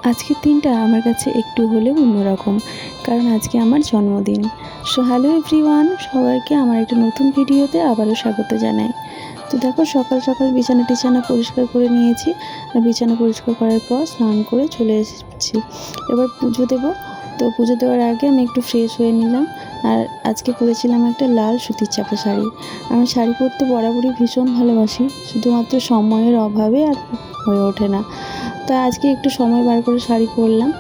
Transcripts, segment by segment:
আজকের দিনটা আমার কাছে একটু হলেও অন্যরকম, কারণ আজকে আমার জন্মদিন। সো হ্যালো এভরিওয়ান, সবাইকে আমার একটা নতুন ভিডিওতে আবারও স্বাগত জানাই। তো দেখো, সকাল সকাল বিছানা টিছানা পরিষ্কার করে নিয়েছি। আর বিছানা পরিষ্কার করার পর স্নান করে চলে এসেছি। এবার পুজো দেব। তো পুজো দেওয়ার আগে আমি একটু ফ্রেশ হয়ে নিলাম। আর আজকে পরেছিলাম একটা লাল সুতির চাপা শাড়ি। আমি শাড়ি পরতে বরাবরই ভীষণ ভালোবাসি, শুধুমাত্র সময়ের অভাবে আর হয়ে ওঠে না। তা আজকে একটু সময় বার করে শাড়ি পরলাম।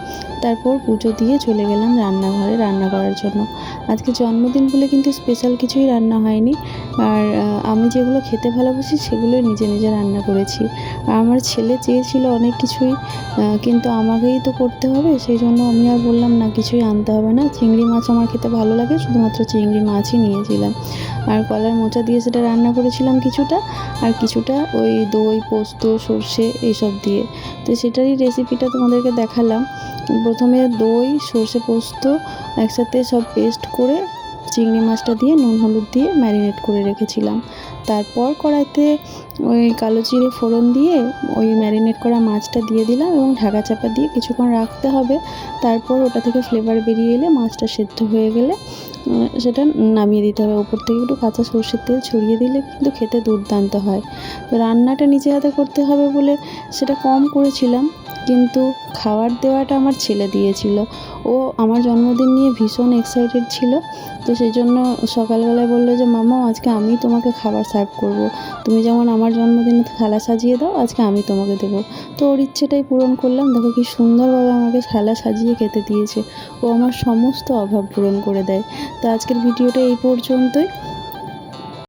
তারপর পুজো দিয়ে চলে গেলাম রান্নাঘরে রান্না করার জন্য। আজকে জন্মদিন বলে কিন্তু স্পেশাল কিছুই রান্না হয়নি। আর আমি যেগুলো খেতে ভালোবাসি সেগুলোই নিজে নিজে রান্না করেছি। আর আমার ছেলে চেয়েছিল অনেক কিছুই, কিন্তু আমাকেই তো করতে হবে, সেই জন্য আমি আর বললাম না, কিছুই আনতে হবে না। চিংড়ি মাছ আমার খেতে ভালো লাগে, শুধুমাত্র চিংড়ি মাছই নিয়েছিলাম। আর কলার মোচা দিয়ে সেটা রান্না করেছিলাম কিছুটা, আর কিছুটা ওই দই, পোস্ত, সর্ষে এইসব দিয়ে। তো সেটারই রেসিপিটা তোমাদেরকে দেখালাম। প্রথমে দই, সর্ষে, পোস্ত একসাথে সব পেস্ট করে চিংড়ি মাছটা দিয়ে নুন হলুদ দিয়ে ম্যারিনেট করে রেখেছিলাম। তারপর কড়াইতে ওই কালো জিরে ফোড়ন দিয়ে ওই ম্যারিনেট করা মাছটা দিয়ে দিলাম এবং ঢাকা চাপা দিয়ে কিছুক্ষণ রাখতে হবে। তারপর ওটা থেকে ফ্লেভার বেরিয়ে এলে, মাছটা সেদ্ধ হয়ে গেলে সেটা নামিয়ে দিতে হবে। উপর থেকে একটু কাঁচা সর্ষের তেল ছড়িয়ে দিলে কিন্তু খেতে দুর্দান্ত হয়। তো রান্নাটা নিজে হাতে করতে হবে বলে সেটা কম করেছিলাম, কিন্তু খাবার দেওয়াটা আমার ছেলে দিয়েছিল। ও আমার জন্মদিন নিয়ে ভীষণ এক্সাইটেড ছিল। তো সেই জন্য সকালবেলায় বললো যে মামা, আজকে আমি তোমাকে খাবার সার্ভ করব, তুমি যেমন আমার জন্মদিনে থালা সাজিয়ে দাও, আজকে আমি তোমাকে দেবো। তো ওর ইচ্ছেটাই পূরণ করলাম। দেখো কি সুন্দরভাবে আমাকে থালা সাজিয়ে খেতে দিয়েছে। ও আমার সমস্ত অভাব পূরণ করে দেয়। তো আজকের ভিডিওটা এই পর্যন্তই।